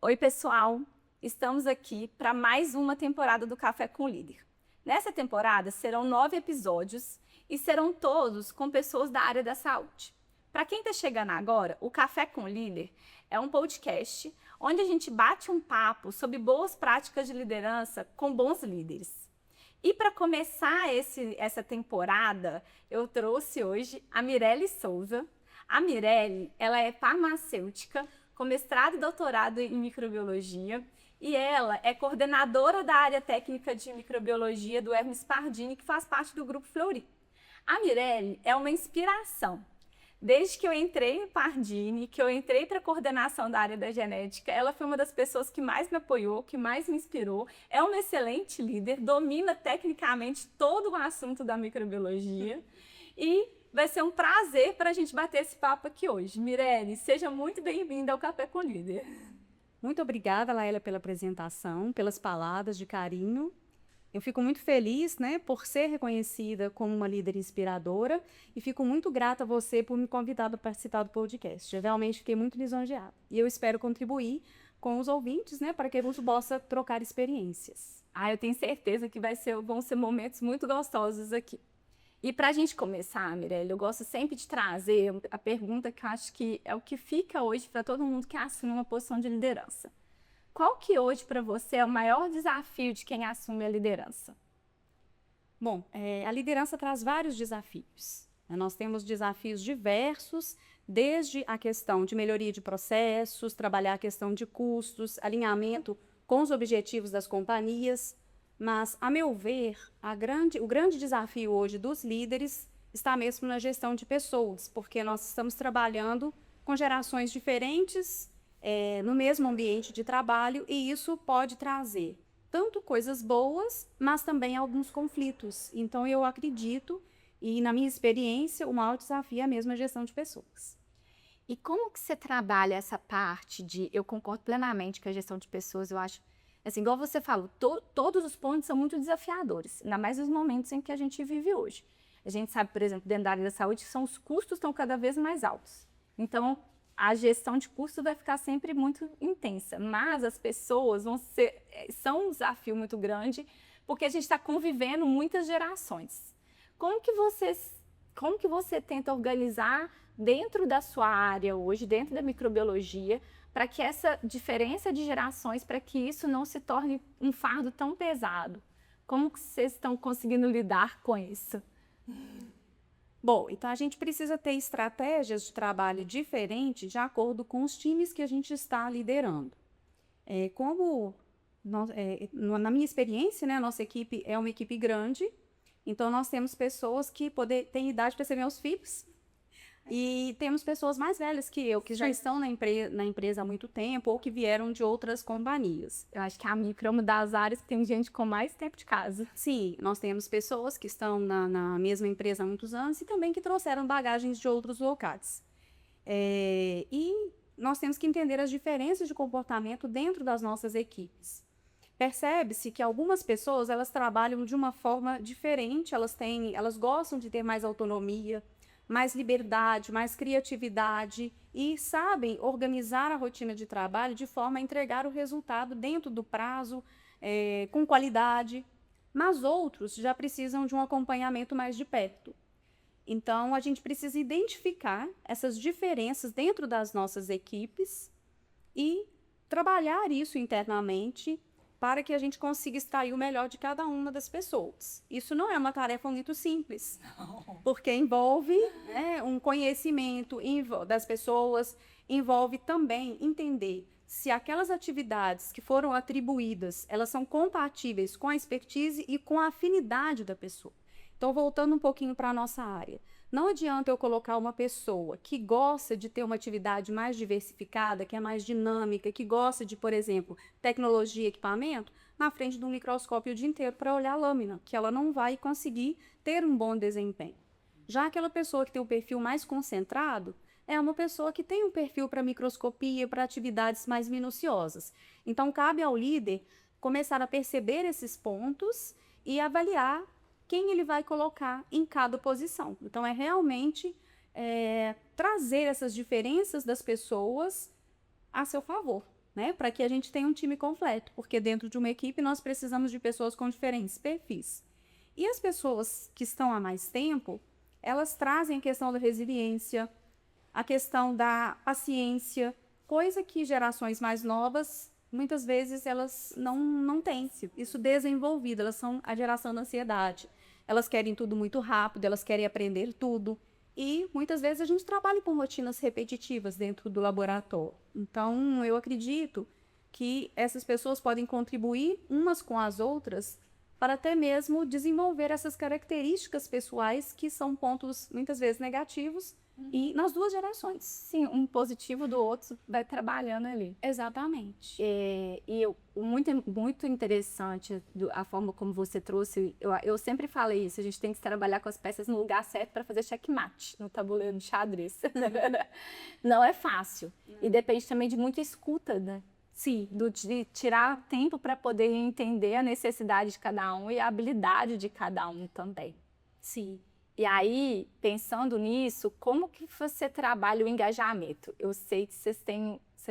Oi, pessoal! Estamos aqui para mais uma temporada do Café com o Líder. Nessa temporada serão 9 episódios e serão todos com pessoas da área da saúde. Para quem está chegando agora, o Café com o Líder é um podcast onde a gente bate um papo sobre boas práticas de liderança com bons líderes. E para começar essa temporada, eu trouxe hoje a Mirelle Souza. A Mirelle, ela é farmacêutica, com mestrado e doutorado em microbiologia, e ela é coordenadora da área técnica de microbiologia do Hermes Pardini, que faz parte do Grupo Fleury. A Mirelle é uma inspiração. Desde que eu entrei em Pardini, que eu entrei para a coordenação da área da genética, ela foi uma das pessoas que mais me apoiou, que mais me inspirou. É uma excelente líder, domina tecnicamente todo o assunto da microbiologia e vai ser um prazer para a gente bater esse papo aqui hoje. Mirelle, seja muito bem-vinda ao Café com Líder. Muito obrigada, Laélia, pela apresentação, pelas palavras de carinho. Eu fico muito feliz, né, por ser reconhecida como uma líder inspiradora e fico muito grata a você por me convidar para participar do podcast. Eu realmente fiquei muito lisonjeada. E eu espero contribuir com os ouvintes, né, para que a gente possa trocar experiências. Eu tenho certeza que vão ser momentos muito gostosos aqui. E para a gente começar, Mirelle, eu gosto sempre de trazer a pergunta que eu acho que é o que fica hoje para todo mundo que assume uma posição de liderança. Qual que hoje para você é o maior desafio de quem assume a liderança? Bom, a liderança traz vários desafios. Nós temos desafios diversos, desde a questão de melhoria de processos, trabalhar a questão de custos, alinhamento com os objetivos das companhias. Mas, a meu ver, o grande desafio hoje dos líderes está mesmo na gestão de pessoas, porque nós estamos trabalhando com gerações diferentes no mesmo ambiente de trabalho e isso pode trazer tanto coisas boas, mas também alguns conflitos. Então, eu acredito, e na minha experiência, o maior desafio é mesmo a gestão de pessoas. E como que você trabalha essa parte de... Eu concordo plenamente com a gestão de pessoas, eu acho... Assim, igual você falou, todos os pontos são muito desafiadores, ainda mais nos momentos em que a gente vive hoje. A gente sabe, por exemplo, dentro da área da saúde, que os custos estão cada vez mais altos. Então, a gestão de custos vai ficar sempre muito intensa, mas as pessoas são um desafio muito grande, porque a gente está convivendo muitas gerações. Como que você tenta organizar dentro da sua área hoje, dentro da microbiologia, para que essa diferença de gerações, para que isso não se torne um fardo tão pesado? Como que vocês estão conseguindo lidar com isso? Bom, então a gente precisa ter estratégias de trabalho diferentes de acordo com os times que a gente está liderando. Na minha experiência, né, a nossa equipe é uma equipe grande, então nós temos pessoas que têm idade para ser meus filhos, e temos pessoas mais velhas que eu, que já estão na empresa há muito tempo ou que vieram de outras companhias. Eu acho que a micro é uma das áreas que tem gente com mais tempo de casa. Sim, nós temos pessoas que estão na mesma empresa há muitos anos e também que trouxeram bagagens de outros locais. E nós temos que entender as diferenças de comportamento dentro das nossas equipes. Percebe-se que algumas pessoas elas trabalham de uma forma diferente, elas gostam de ter mais autonomia, mais liberdade, mais criatividade e sabem organizar a rotina de trabalho de forma a entregar o resultado dentro do prazo, com qualidade, mas outros já precisam de um acompanhamento mais de perto. Então, a gente precisa identificar essas diferenças dentro das nossas equipes e trabalhar isso internamente para que a gente consiga extrair o melhor de cada uma das pessoas. Isso não é uma tarefa muito simples, porque envolve um conhecimento das pessoas, envolve também entender se aquelas atividades que foram atribuídas, elas são compatíveis com a expertise e com a afinidade da pessoa. Então, voltando um pouquinho para a nossa área, não adianta eu colocar uma pessoa que gosta de ter uma atividade mais diversificada, que é mais dinâmica, que gosta de, por exemplo, tecnologia e equipamento, na frente de um microscópio o dia inteiro para olhar a lâmina, que ela não vai conseguir ter um bom desempenho. Já aquela pessoa que tem um perfil mais concentrado, é uma pessoa que tem um perfil para microscopia, para atividades mais minuciosas. Então, cabe ao líder começar a perceber esses pontos e avaliar quem ele vai colocar em cada posição. Então, é realmente trazer essas diferenças das pessoas a seu favor. né? Para que a gente tenha um time completo, porque dentro de uma equipe nós precisamos de pessoas com diferentes perfis. E as pessoas que estão há mais tempo, elas trazem a questão da resiliência, a questão da paciência, coisa que gerações mais novas, muitas vezes, elas não têm isso desenvolvido, elas são a geração da ansiedade. Elas querem tudo muito rápido, elas querem aprender tudo. E, muitas vezes, a gente trabalha com rotinas repetitivas dentro do laboratório. Então, eu acredito que essas pessoas podem contribuir umas com as outras para até mesmo desenvolver essas características pessoais que são pontos, muitas vezes, negativos e nas duas gerações. Sim, um positivo do outro vai trabalhando ali. Exatamente. Muito interessante a forma como você trouxe. Eu sempre falei isso, a gente tem que trabalhar com as peças no lugar certo para fazer checkmate no tabuleiro de xadrez. Não é fácil. E depende também de muita escuta, né? Sim. De tirar tempo para poder entender a necessidade de cada um e a habilidade de cada um também. Sim. E aí, pensando nisso, como que você trabalha o engajamento? Eu sei que você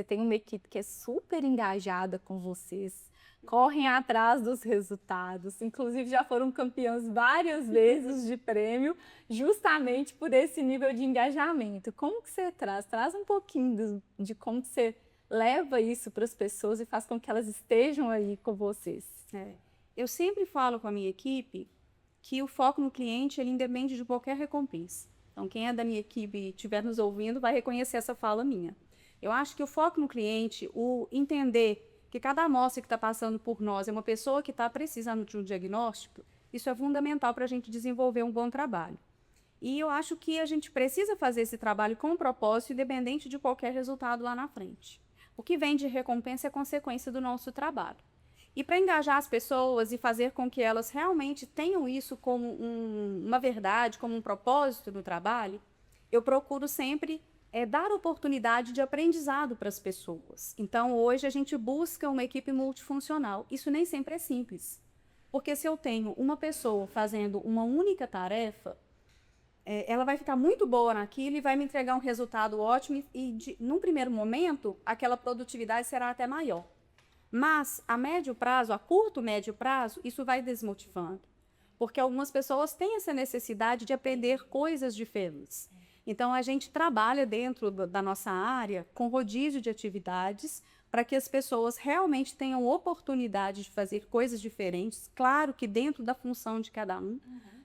tem uma equipe que é super engajada com vocês, correm atrás dos resultados, inclusive já foram campeãs várias vezes de prêmio, justamente por esse nível de engajamento. Como que você traz? Traz um pouquinho de como que você leva isso para as pessoas e faz com que elas estejam aí com vocês. Eu sempre falo com a minha equipe que o foco no cliente, ele independe de qualquer recompensa. Então, quem é da minha equipe e estiver nos ouvindo vai reconhecer essa fala minha. Eu acho que o foco no cliente, o entender que cada amostra que está passando por nós é uma pessoa que está precisando de um diagnóstico, isso é fundamental para a gente desenvolver um bom trabalho. E eu acho que a gente precisa fazer esse trabalho com um propósito, independente de qualquer resultado lá na frente. O que vem de recompensa é consequência do nosso trabalho. E para engajar as pessoas e fazer com que elas realmente tenham isso como uma verdade, como um propósito no trabalho, eu procuro sempre dar oportunidade de aprendizado para as pessoas. Então, hoje a gente busca uma equipe multifuncional. Isso nem sempre é simples. Porque se eu tenho uma pessoa fazendo uma única tarefa, ela vai ficar muito boa naquilo e vai me entregar um resultado ótimo num primeiro momento, aquela produtividade será até maior. Mas, a médio prazo, a curto, médio prazo, isso vai desmotivando. Porque algumas pessoas têm essa necessidade de aprender coisas diferentes. Então, a gente trabalha dentro da nossa área com rodízio de atividades para que as pessoas realmente tenham oportunidade de fazer coisas diferentes. Claro que dentro da função de cada um.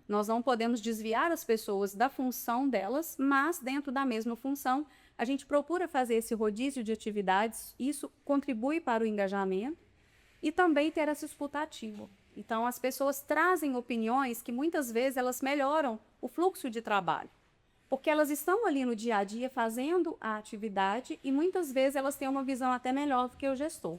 Nós não podemos desviar as pessoas da função delas, mas dentro da mesma função, a gente procura fazer esse rodízio de atividades, isso contribui para o engajamento e também ter essa escuta ativa. Então, as pessoas trazem opiniões que muitas vezes elas melhoram o fluxo de trabalho, porque elas estão ali no dia a dia fazendo a atividade e muitas vezes elas têm uma visão até melhor do que o gestor.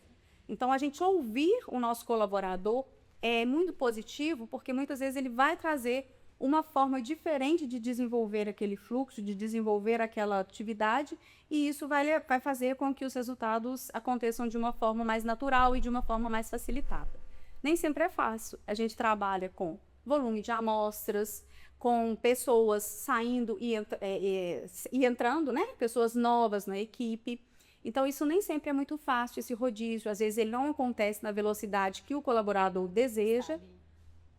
Então, a gente ouvir o nosso colaborador é muito positivo, porque muitas vezes ele vai trazer uma forma diferente de desenvolver aquele fluxo, de desenvolver aquela atividade, e isso vai fazer com que os resultados aconteçam de uma forma mais natural e de uma forma mais facilitada. Nem sempre é fácil. A gente trabalha com volume de amostras, com pessoas saindo e entrando, né? Pessoas novas na equipe. Então, isso nem sempre é muito fácil, esse rodízio. Às vezes, ele não acontece na velocidade que o colaborador deseja.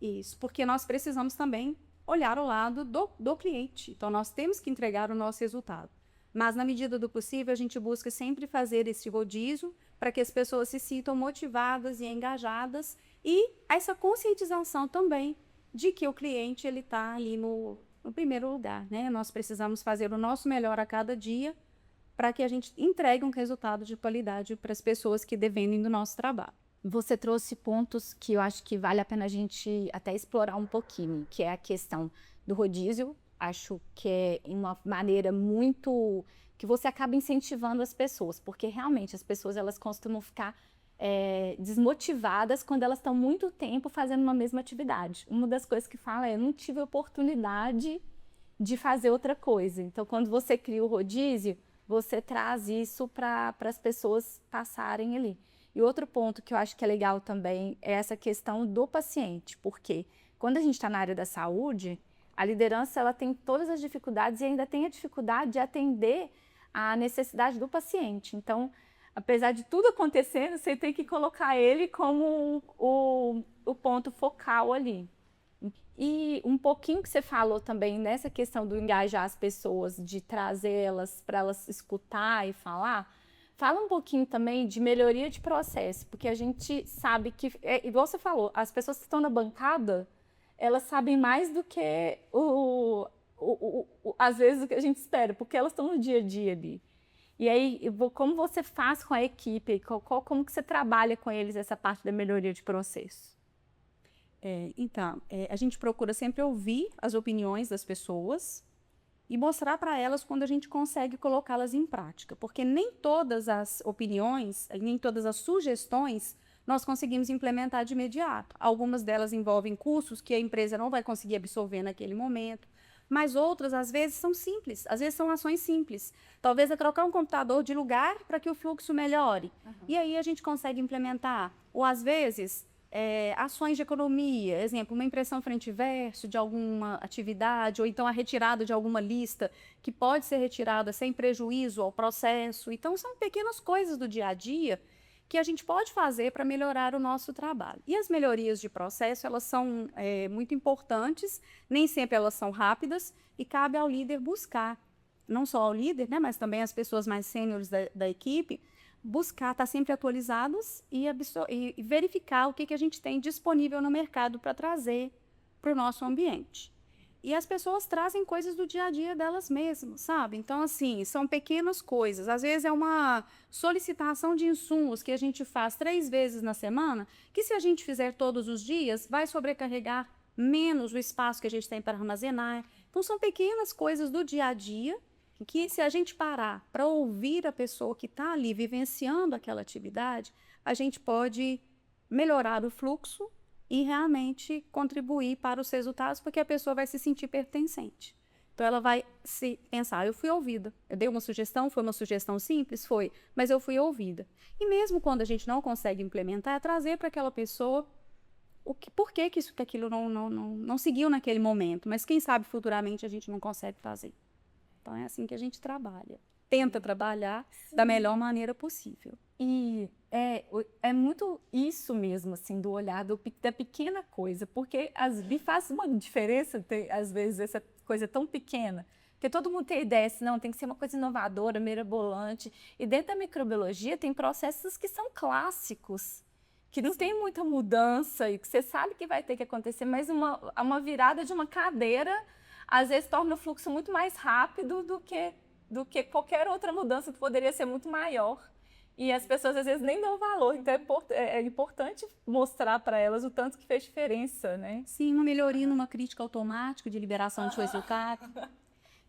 Isso, porque nós precisamos também olhar o lado do cliente. Então, nós temos que entregar o nosso resultado. Mas, na medida do possível, a gente busca sempre fazer esse rodízio para que as pessoas se sintam motivadas e engajadas. E essa conscientização também de que o cliente está ali no primeiro lugar, né? Nós precisamos fazer o nosso melhor a cada dia para que a gente entregue um resultado de qualidade para as pessoas que dependem do nosso trabalho. Você trouxe pontos que eu acho que vale a pena a gente até explorar um pouquinho, que é a questão do rodízio. Acho que é uma maneira muito que você acaba incentivando as pessoas, porque realmente as pessoas elas costumam ficar desmotivadas quando elas estão muito tempo fazendo uma mesma atividade. Uma das coisas que fala é, eu não tive oportunidade de fazer outra coisa. Então, quando você cria o rodízio, você traz isso para as pessoas passarem ali. E outro ponto que eu acho que é legal também é essa questão do paciente, porque quando a gente está na área da saúde, a liderança ela tem todas as dificuldades e ainda tem a dificuldade de atender a necessidade do paciente. Então, apesar de tudo acontecendo, você tem que colocar ele como o ponto focal ali. E um pouquinho que você falou também nessa questão do engajar as pessoas, de trazê-las para elas escutar e falar, fala um pouquinho também de melhoria de processo, porque a gente sabe que, igual você falou, as pessoas que estão na bancada, elas sabem mais do que às vezes o que a gente espera, porque elas estão no dia a dia ali. E aí, como você faz com a equipe? Como que você trabalha com eles essa parte da melhoria de processo? Então, a gente procura sempre ouvir as opiniões das pessoas e mostrar para elas quando a gente consegue colocá-las em prática, porque nem todas as opiniões, nem todas as sugestões nós conseguimos implementar de imediato. Algumas delas envolvem custos que a empresa não vai conseguir absorver naquele momento, mas outras, às vezes, são simples, às vezes são ações simples. Talvez é trocar um computador de lugar para que o fluxo melhore. E aí a gente consegue implementar. Ou, às vezes, ações de economia, exemplo, uma impressão frente e verso de alguma atividade, ou então a retirada de alguma lista que pode ser retirada sem prejuízo ao processo. Então, são pequenas coisas do dia a dia que a gente pode fazer para melhorar o nosso trabalho. E as melhorias de processo, elas são muito importantes, nem sempre elas são rápidas, e cabe ao líder buscar, não só ao líder, né, mas também as pessoas mais sêniores da equipe, buscar estar sempre atualizados e verificar o que a gente tem disponível no mercado para trazer para o nosso ambiente. E as pessoas trazem coisas do dia a dia delas mesmas, sabe? Então, assim, são pequenas coisas. Às vezes é uma solicitação de insumos que a gente faz 3 vezes na semana, que se a gente fizer todos os dias, vai sobrecarregar menos o espaço que a gente tem para armazenar. Então, são pequenas coisas do dia a dia que, se a gente parar para ouvir a pessoa que está ali vivenciando aquela atividade, a gente pode melhorar o fluxo e realmente contribuir para os resultados, porque a pessoa vai se sentir pertencente. Então, ela vai se pensar, eu fui ouvida. Eu dei uma sugestão, foi uma sugestão simples? Foi, mas eu fui ouvida. E mesmo quando a gente não consegue implementar, é trazer para aquela pessoa por que aquilo não seguiu naquele momento, mas quem sabe futuramente a gente não consegue fazer. Então, é assim que a gente trabalha. Tenta trabalhar da melhor maneira possível. E é muito isso mesmo, assim, do olhar da pequena coisa, porque me faz uma diferença ter, às vezes, essa coisa tão pequena, porque todo mundo tem ideia, não, tem que ser uma coisa inovadora, mirabolante, e dentro da microbiologia tem processos que são clássicos, que não tem muita mudança, e que você sabe que vai ter que acontecer, mas uma virada de uma cadeira, às vezes, torna o fluxo muito mais rápido do que qualquer outra mudança que poderia ser muito maior. E as pessoas, às vezes, nem dão valor. Então, é importante mostrar para elas o tanto que fez diferença, né? Sim, uma melhoria numa crítica automática de liberação de resultado.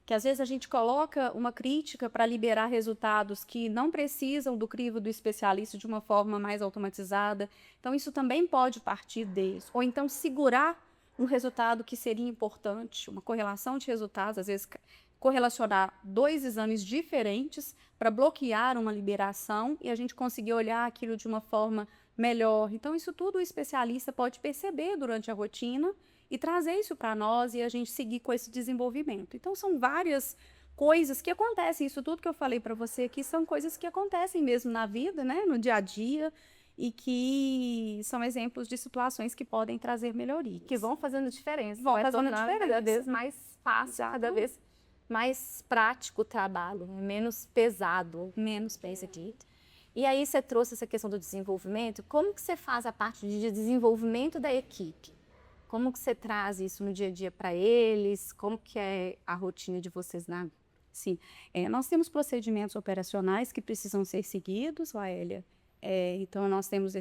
Que, às vezes, a gente coloca uma crítica para liberar resultados que não precisam do crivo do especialista de uma forma mais automatizada. Então, isso também pode partir deles. Ou então, segurar um resultado que seria importante, uma correlação de resultados, às vezes correlacionar 2 exames diferentes para bloquear uma liberação e a gente conseguir olhar aquilo de uma forma melhor. Então, isso tudo o especialista pode perceber durante a rotina e trazer isso para nós e a gente seguir com esse desenvolvimento. Então, são várias coisas que acontecem, isso tudo que eu falei para você aqui são coisas que acontecem mesmo na vida, né, no dia a dia, e que são exemplos de situações que podem trazer melhorias. Que vão fazendo diferença. Vão fazendo diferença. Cada vez mais fácil, cada vez mais prático o trabalho, menos pesado. Menos pesado. E aí você trouxe essa questão do desenvolvimento. Como que você faz a parte de desenvolvimento da equipe? Como que você traz isso no dia a dia para eles? Como que é a rotina de vocês na... Sim, nós temos procedimentos operacionais que precisam ser seguidos, Laélia. Então, nós temos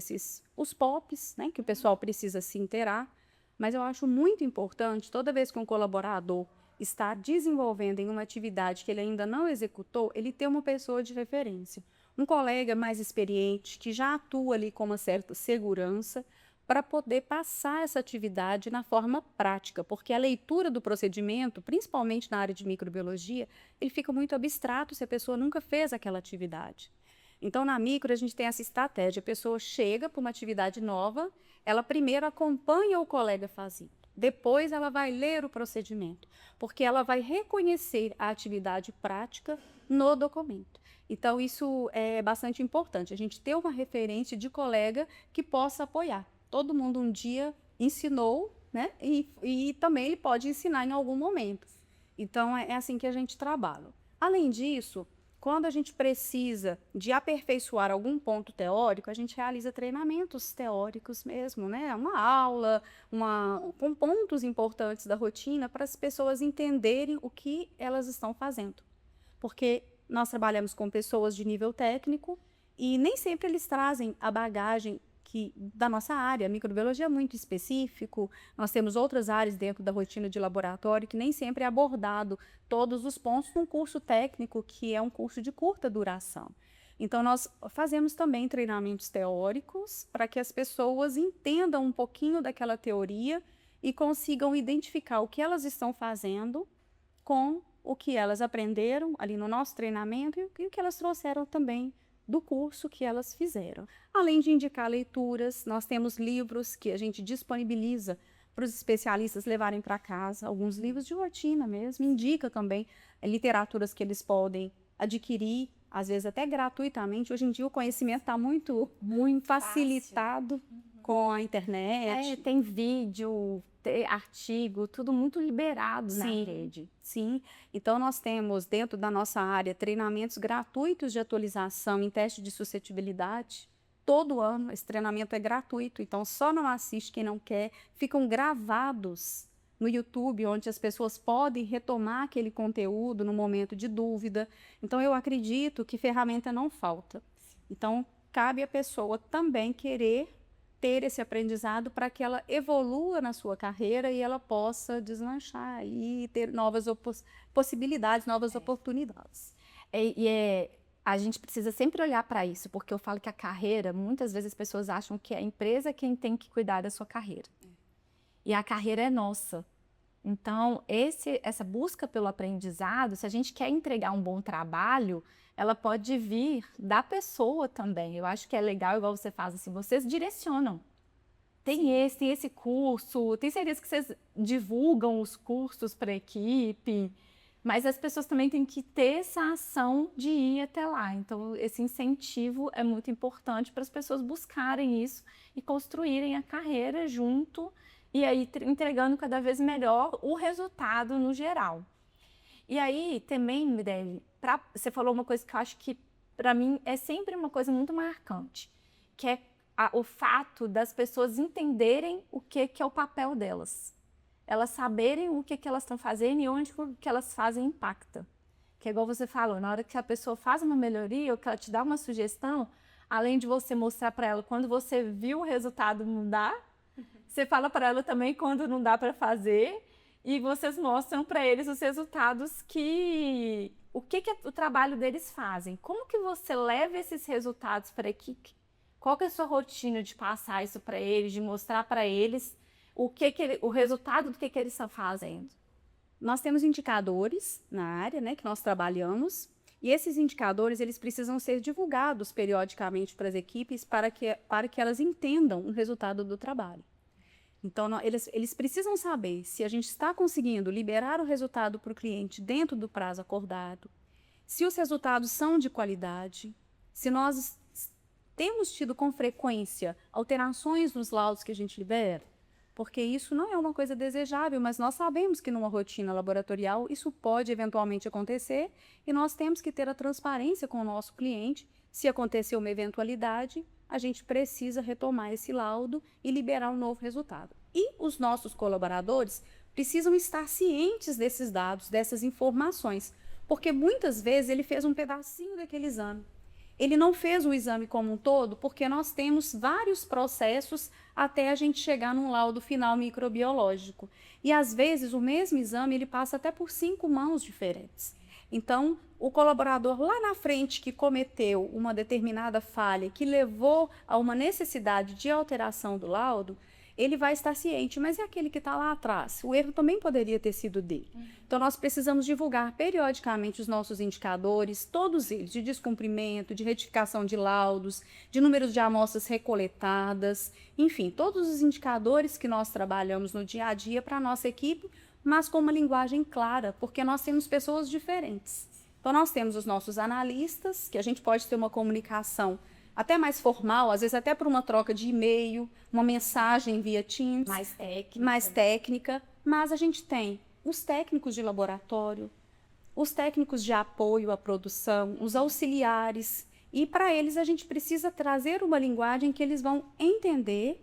os POPs, né, que o pessoal precisa se inteirar, mas eu acho muito importante, toda vez que um colaborador está desenvolvendo em uma atividade que ele ainda não executou, ele ter uma pessoa de referência, um colega mais experiente, que já atua ali com uma certa segurança, para poder passar essa atividade na forma prática, porque a leitura do procedimento, principalmente na área de microbiologia, ele fica muito abstrato se a pessoa nunca fez aquela atividade. Então, na micro, a gente tem essa estratégia. A pessoa chega para uma atividade nova, ela primeiro acompanha o colega fazendo. Depois, ela vai ler o procedimento, porque ela vai reconhecer a atividade prática no documento. Então, isso é bastante importante, a gente ter uma referência de colega que possa apoiar. Todo mundo um dia ensinou, né? E também ele pode ensinar em algum momento. Então, é assim que a gente trabalha. Além disso, quando a gente precisa de aperfeiçoar algum ponto teórico, a gente realiza treinamentos teóricos mesmo, né? Uma aula, com pontos importantes da rotina para as pessoas entenderem o que elas estão fazendo. Porque nós trabalhamos com pessoas de nível técnico e nem sempre eles trazem a bagagem da nossa área. A microbiologia é muito específico, nós temos outras áreas dentro da rotina de laboratório que nem sempre é abordado todos os pontos num curso técnico, que é um curso de curta duração. Então, nós fazemos também treinamentos teóricos para que as pessoas entendam um pouquinho daquela teoria e consigam identificar o que elas estão fazendo com o que elas aprenderam ali no nosso treinamento e o que elas trouxeram também do curso que elas fizeram. Além de indicar leituras, nós temos livros que a gente disponibiliza para os especialistas levarem para casa, alguns livros de rotina mesmo, indica também literaturas que eles podem adquirir, às vezes até gratuitamente. Hoje em dia o conhecimento está muito facilitado com a internet. Tem vídeo, tem artigo, tudo muito liberado na rede. Sim, então nós temos dentro da nossa área treinamentos gratuitos de atualização em teste de suscetibilidade. Todo ano esse treinamento é gratuito, então só não assiste quem não quer. Ficam gravados no YouTube, onde as pessoas podem retomar aquele conteúdo no momento de dúvida. Então eu acredito que ferramenta não falta. Então cabe à pessoa também querer ter esse aprendizado para que ela evolua na sua carreira e ela possa deslanchar e ter novas possibilidades, novas oportunidades. A gente precisa sempre olhar para isso, porque eu falo que a carreira, muitas vezes as pessoas acham que é a empresa quem tem que cuidar da sua carreira. E a carreira é nossa. Então, essa busca pelo aprendizado, se a gente quer entregar um bom trabalho, ela pode vir da pessoa também. Eu acho que é legal, igual você faz assim, vocês direcionam. Tem esse curso, tem certeza que vocês divulgam os cursos para a equipe, mas as pessoas também têm que ter essa ação de ir até lá. Então, esse incentivo é muito importante para as pessoas buscarem isso e construírem a carreira junto e aí entregando cada vez melhor o resultado no geral. E aí, também, Mirelle, você falou uma coisa que eu acho que, para mim, é sempre uma coisa muito marcante, que é o fato das pessoas entenderem o que é o papel delas. Elas saberem o que elas estão fazendo e onde o que elas fazem impacta. Que é igual você falou, na hora que a pessoa faz uma melhoria ou que ela te dá uma sugestão, além de você mostrar para ela quando você viu o resultado mudar, você fala para ela também quando não dá para fazer e vocês mostram para eles os resultados o que o trabalho deles fazem. Como que você leva esses resultados para a equipe? Qual que é a sua rotina de passar isso para eles, de mostrar para eles o resultado do que eles estão fazendo? Nós temos indicadores na área, né, que nós trabalhamos, e esses indicadores eles precisam ser divulgados periodicamente para as equipes para que elas entendam o resultado do trabalho. Então, eles precisam saber se a gente está conseguindo liberar o resultado para o cliente dentro do prazo acordado, se os resultados são de qualidade, se nós temos tido com frequência alterações nos laudos que a gente libera, porque isso não é uma coisa desejável, mas nós sabemos que numa rotina laboratorial isso pode eventualmente acontecer e nós temos que ter a transparência com o nosso cliente. Se acontecer uma eventualidade, a gente precisa retomar esse laudo e liberar um novo resultado. E os nossos colaboradores precisam estar cientes desses dados, dessas informações, porque muitas vezes ele fez um pedacinho daquele exame. Ele não fez o exame como um todo, porque nós temos vários processos até a gente chegar num laudo final microbiológico. E, às vezes, o mesmo exame ele passa até por 5 mãos diferentes. Então, o colaborador lá na frente que cometeu uma determinada falha, que levou a uma necessidade de alteração do laudo, ele vai estar ciente, mas é aquele que está lá atrás. O erro também poderia ter sido dele. Então, nós precisamos divulgar periodicamente os nossos indicadores, todos eles, de descumprimento, de retificação de laudos, de números de amostras recoletadas, enfim, todos os indicadores que nós trabalhamos no dia a dia para a nossa equipe, mas com uma linguagem clara, porque nós temos pessoas diferentes. Então, nós temos os nossos analistas, que a gente pode ter uma comunicação até mais formal, às vezes até por uma troca de e-mail, uma mensagem via Teams. Mais técnica. Mas a gente tem os técnicos de laboratório, os técnicos de apoio à produção, os auxiliares. E para eles a gente precisa trazer uma linguagem que eles vão entender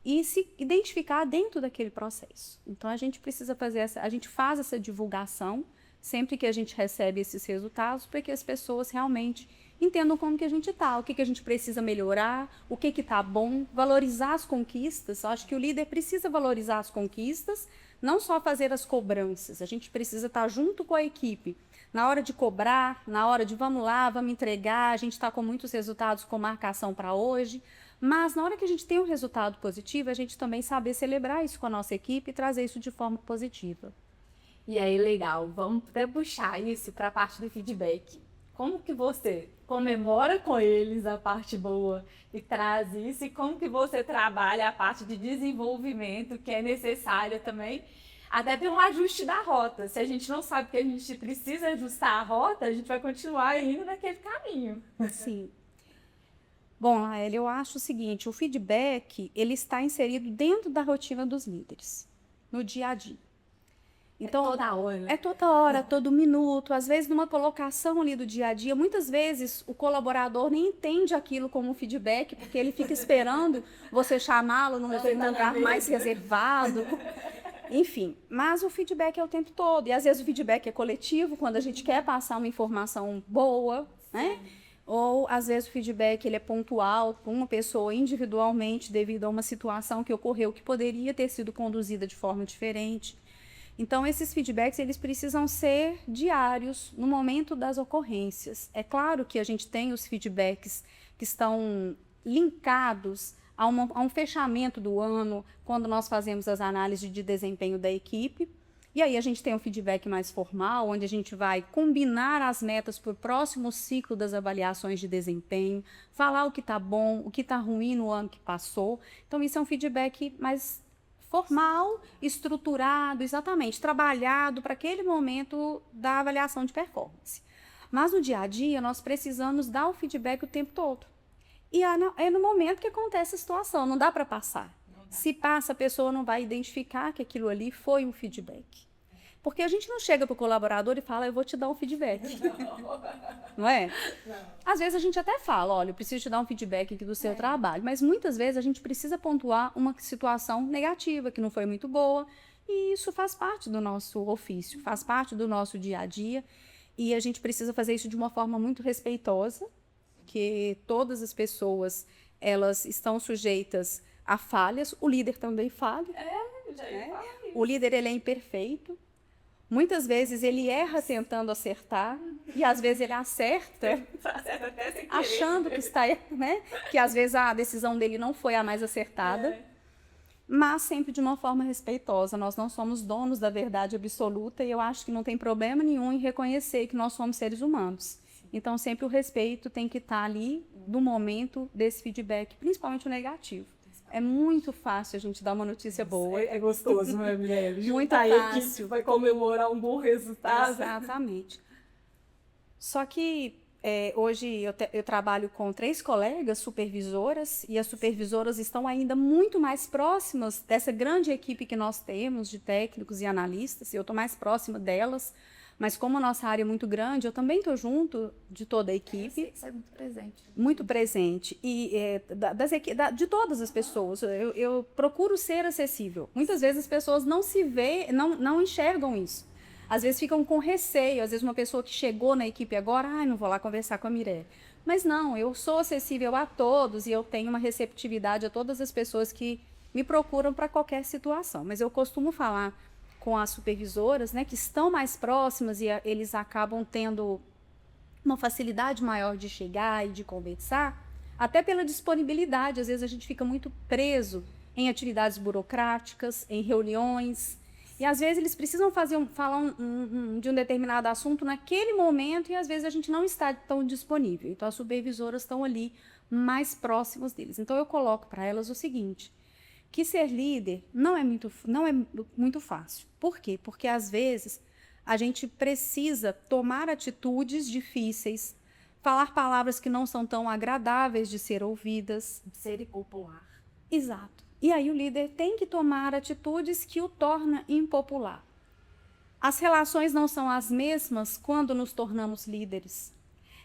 e se identificar dentro daquele processo. Então a gente precisa a gente faz essa divulgação sempre que a gente recebe esses resultados, para que as pessoas realmente entendam como que a gente está, o que a gente precisa melhorar, o que está bom, valorizar as conquistas. Eu acho que o líder precisa valorizar as conquistas, não só fazer as cobranças. A gente precisa estar junto com a equipe na hora de cobrar, na hora de vamos lá, vamos entregar, a gente está com muitos resultados com marcação para hoje, mas na hora que a gente tem um resultado positivo, a gente também saber celebrar isso com a nossa equipe e trazer isso de forma positiva. E aí, legal, vamos até puxar isso para a parte do feedback. Como que você comemora com eles a parte boa e traz isso? E como que você trabalha a parte de desenvolvimento que é necessária também? Até ter um ajuste da rota. Se a gente não sabe que a gente precisa ajustar a rota, a gente vai continuar indo naquele caminho. Sim. Bom, Laélia, eu acho o seguinte, o feedback, ele está inserido dentro da rotina dos líderes, no dia a dia. Então, toda hora, né? É toda hora, todo minuto, às vezes numa colocação ali do dia a dia, muitas vezes o colaborador nem entende aquilo como feedback, porque ele fica esperando você chamá-lo num lugar mais reservado, enfim, mas o feedback é o tempo todo, e às vezes o feedback é coletivo, quando a gente quer passar uma informação boa, né? Ou às vezes o feedback ele é pontual, com uma pessoa individualmente, devido a uma situação que ocorreu que poderia ter sido conduzida de forma diferente. Então, esses feedbacks, eles precisam ser diários no momento das ocorrências. É claro que a gente tem os feedbacks que estão linkados a um fechamento do ano, quando nós fazemos as análises de desempenho da equipe. E aí a gente tem um feedback mais formal, onde a gente vai combinar as metas para o próximo ciclo das avaliações de desempenho, falar o que está bom, o que está ruim no ano que passou. Então, isso é um feedback mais formal, estruturado, exatamente, trabalhado para aquele momento da avaliação de performance. Mas no dia a dia, nós precisamos dar o feedback o tempo todo. E é no momento que acontece a situação, não dá para passar. Se passa, a pessoa não vai identificar que aquilo ali foi um feedback. Porque a gente não chega para o colaborador e fala, eu vou te dar um feedback. Não é? Não. Às vezes a gente até fala, olha, eu preciso te dar um feedback aqui do seu trabalho, mas muitas vezes a gente precisa pontuar uma situação negativa, que não foi muito boa, e isso faz parte do nosso ofício, faz parte do nosso dia a dia, e a gente precisa fazer isso de uma forma muito respeitosa, que todas as pessoas, elas estão sujeitas a falhas, o líder também falha. O líder, ele é imperfeito. Muitas vezes ele erra tentando acertar e às vezes ele acerta achando que está, né? Que às vezes a decisão dele não foi a mais acertada, mas sempre de uma forma respeitosa. Nós não somos donos da verdade absoluta e eu acho que não tem problema nenhum em reconhecer que nós somos seres humanos. Então sempre o respeito tem que estar ali no momento desse feedback, principalmente o negativo. É muito fácil a gente dar uma notícia boa. É gostoso, não é, mulher? Muito fácil. Vai comemorar um bom resultado. Exatamente. Só que hoje eu trabalho com 3 colegas supervisoras e as supervisoras estão ainda muito mais próximas dessa grande equipe que nós temos de técnicos e analistas. Eu estou mais próxima delas. Mas como a nossa área é muito grande, eu também estou junto de toda a equipe. Você é muito presente. Muito presente. E de todas as pessoas, eu procuro ser acessível. Muitas vezes as pessoas não enxergam isso. Às vezes ficam com receio. Às vezes uma pessoa que chegou na equipe agora, não vou lá conversar com a Mireille. Mas não, eu sou acessível a todos e eu tenho uma receptividade a todas as pessoas que me procuram para qualquer situação. Mas eu costumo falar com as supervisoras, né, que estão mais próximas e eles acabam tendo uma facilidade maior de chegar e de conversar, até pela disponibilidade. Às vezes a gente fica muito preso em atividades burocráticas, em reuniões, e às vezes eles precisam falar de um determinado assunto naquele momento e às vezes a gente não está tão disponível. Então as supervisoras estão ali mais próximas deles. Então eu coloco para elas o seguinte, que ser líder não é muito fácil. Por quê? Porque, às vezes, a gente precisa tomar atitudes difíceis, falar palavras que não são tão agradáveis de ser ouvidas. Ser impopular. Exato. E aí o líder tem que tomar atitudes que o tornam impopular. As relações não são as mesmas quando nos tornamos líderes.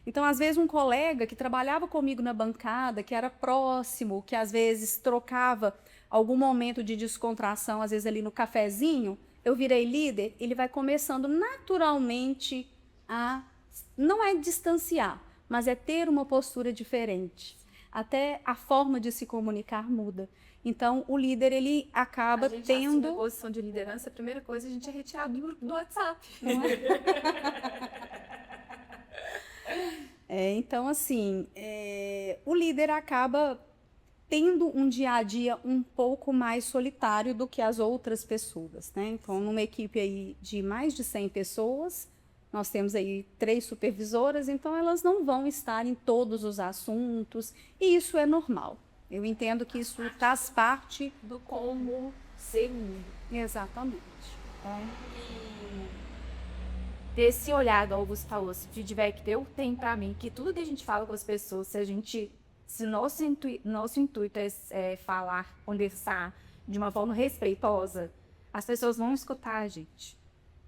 Então, às vezes, um colega que trabalhava comigo na bancada, que era próximo, que às vezes trocava algum momento de descontração, às vezes ali no cafezinho, eu virei líder, ele vai começando naturalmente a, não é distanciar, mas é ter uma postura diferente. Até a forma de se comunicar muda. Então, o líder, ele acaba A gente tendo... assume a posição de liderança, a primeira coisa, a gente é retirado do grupo do WhatsApp. Não é? Então, assim, o líder acaba tendo um dia a dia um pouco mais solitário do que as outras pessoas, né? Então, numa equipe aí de mais de 100 pessoas, nós temos aí 3 supervisoras, então elas não vão estar em todos os assuntos, e isso é normal. Eu entendo que isso faz parte do como ser líder. Exatamente. E desse olhar, igual o Augusto falou, esse feedback que eu tenho pra mim, que tudo que a gente fala com as pessoas, se nosso intuito é falar, conversar de uma forma respeitosa, as pessoas vão escutar a gente.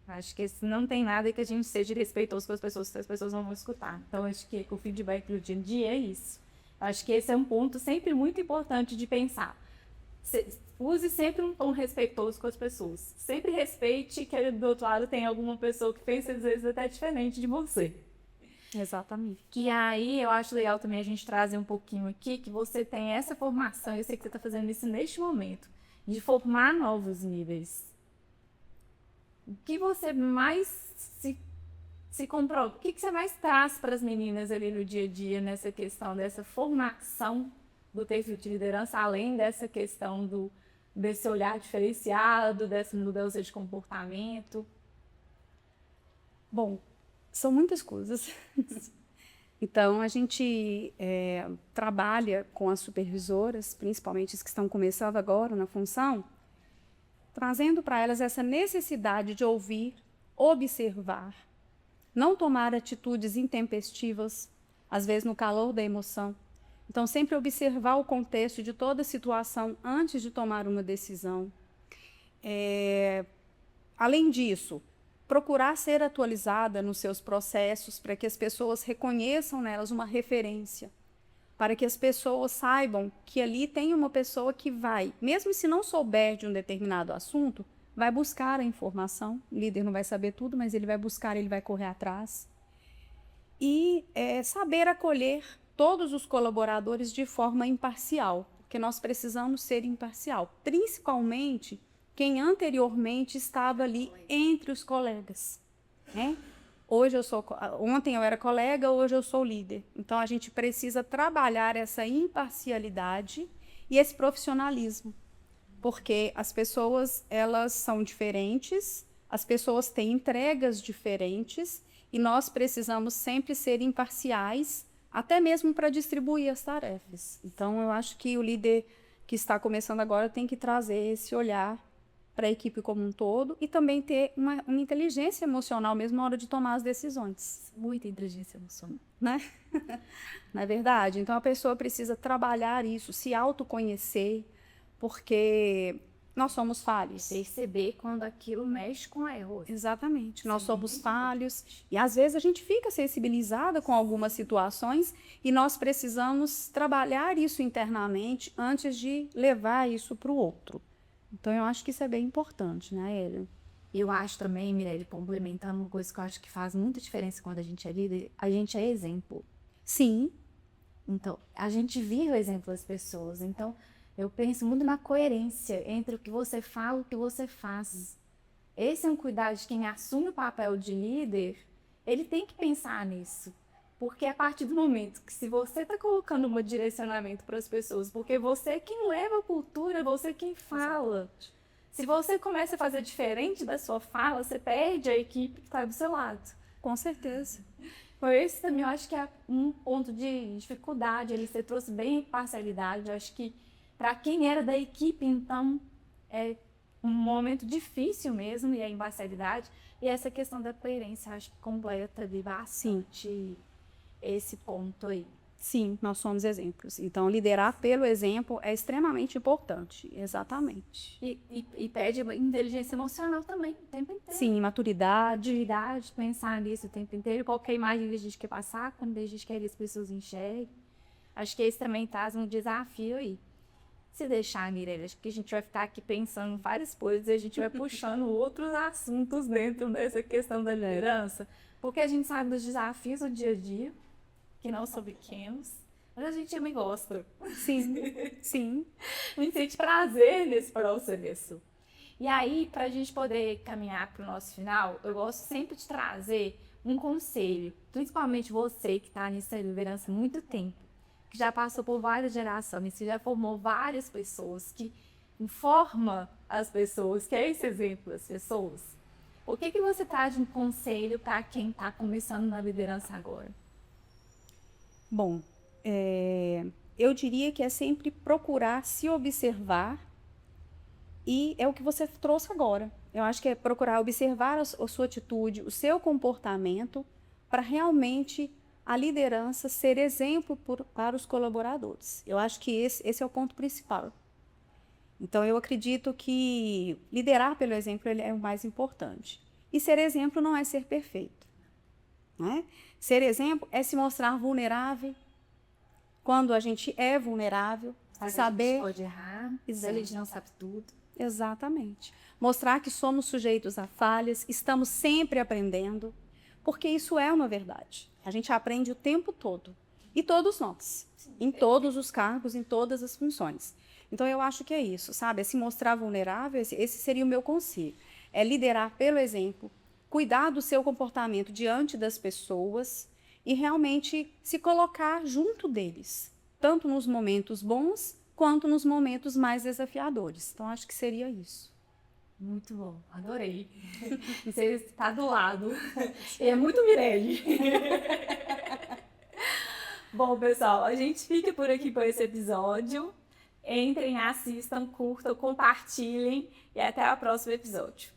Acho que não tem nada que a gente seja respeitoso com as pessoas não vão escutar. Então, acho que o feedback do dia a dia é isso. Acho que esse é um ponto sempre muito importante de pensar. Use sempre um tom respeitoso com as pessoas. Sempre respeite que do outro lado tem alguma pessoa que pensa, às vezes, até diferente de você. Exatamente. Que aí eu acho legal também a gente trazer um pouquinho aqui, que você tem essa formação, eu sei que você está fazendo isso neste momento, de formar novos líderes. O que você mais se comprova? O que você mais traz para as meninas ali no dia a dia nessa questão dessa formação do perfil de liderança, além dessa questão desse olhar diferenciado, dessa mudança de comportamento? Bom, são muitas coisas. Então, a gente trabalha com as supervisoras, principalmente as que estão começando agora na função, trazendo para elas essa necessidade de ouvir, observar, não tomar atitudes intempestivas, às vezes no calor da emoção. Então, sempre observar o contexto de toda a situação antes de tomar uma decisão. Além disso, procurar ser atualizada nos seus processos para que as pessoas reconheçam nelas uma referência, para que as pessoas saibam que ali tem uma pessoa que vai, mesmo se não souber de um determinado assunto, vai buscar a informação. O líder não vai saber tudo, mas ele vai buscar, ele vai correr atrás. E saber acolher todos os colaboradores de forma imparcial, porque nós precisamos ser imparcial, principalmente quem anteriormente estava ali entre os colegas, né? Ontem eu era colega, hoje eu sou líder. Então, a gente precisa trabalhar essa imparcialidade e esse profissionalismo, porque as pessoas, elas são diferentes, as pessoas têm entregas diferentes e nós precisamos sempre ser imparciais, até mesmo para distribuir as tarefas. Então, eu acho que o líder que está começando agora tem que trazer esse olhar para a equipe como um todo e também ter uma inteligência emocional mesmo na hora de tomar as decisões. Muita inteligência emocional. Né? Não é verdade? Então, a pessoa precisa trabalhar isso, se autoconhecer, porque nós somos falhos. Perceber quando aquilo mexe com erro. Exatamente. Nós somos falhos e, às vezes, a gente fica sensibilizada com algumas situações e nós precisamos trabalhar isso internamente antes de levar isso para o outro. Então, eu acho que isso é bem importante, né, Hélio? Eu acho também, Mirelle, complementando uma coisa que eu acho que faz muita diferença quando a gente é líder, a gente é exemplo. Sim. Então, a gente vira o exemplo das pessoas. Então, eu penso muito na coerência entre o que você fala e o que você faz. Esse é um cuidado de quem assume o papel de líder, ele tem que pensar nisso. Porque a partir do momento que se você está colocando um direcionamento para as pessoas, porque você é quem leva a cultura, você é quem fala. Se você começa a fazer diferente da sua fala, você perde a equipe que está do seu lado. Com certeza. Por esse também eu acho que é um ponto de dificuldade. Você trouxe bem imparcialidade. Eu acho que para quem era da equipe, então, um momento difícil mesmo, e a imparcialidade, e essa questão da coerência, acho que completa de bastante esse ponto aí. Sim, nós somos exemplos. Então, liderar pelo exemplo é extremamente importante. Exatamente. E pede inteligência emocional também, o tempo inteiro. Sim, maturidade. Agilidade, pensar nisso o tempo inteiro, qualquer imagem que a gente quer passar, quando a gente quer que as pessoas enxerguem. Acho que esse também traz um desafio aí. Se deixar, Mirelle, acho que a gente vai ficar aqui pensando em várias coisas e a gente vai puxando outros assuntos dentro dessa questão da liderança, porque a gente sabe dos desafios do dia a dia, que não são pequenos, mas a gente também gosta. Sim, sim. A gente sente prazer nesse processo. E aí, para a gente poder caminhar para o nosso final, eu gosto sempre de trazer um conselho, principalmente você que está nessa liderança há muito tempo, que já passou por várias gerações, que já formou várias pessoas, que informa as pessoas, que é esse exemplo das pessoas. O que você traz de um conselho para quem está começando na liderança agora? Bom, eu diria que é sempre procurar se observar, e é o que você trouxe agora. Eu acho que é procurar observar a sua atitude, o seu comportamento, para realmente a liderança ser exemplo para os colaboradores. Eu acho que esse é o ponto principal. Então, eu acredito que liderar pelo exemplo ele é o mais importante. E ser exemplo não é ser perfeito, né? Ser exemplo é se mostrar vulnerável quando a gente é vulnerável, saber... A gente pode errar, a gente não sabe tudo. Exatamente. Mostrar que somos sujeitos a falhas, estamos sempre aprendendo, porque isso é uma verdade. A gente aprende o tempo todo. E todos nós, em todos os cargos, em todas as funções. Então, eu acho que é isso, sabe? É se mostrar vulnerável, esse seria o meu conselho. É liderar pelo exemplo, cuidar do seu comportamento diante das pessoas e realmente se colocar junto deles, tanto nos momentos bons quanto nos momentos mais desafiadores. Então, acho que seria isso. Muito bom, adorei. Você está do lado. É muito Mirelle. Bom, pessoal, a gente fica por aqui por esse episódio. Entrem, assistam, curtam, compartilhem e até o próximo episódio.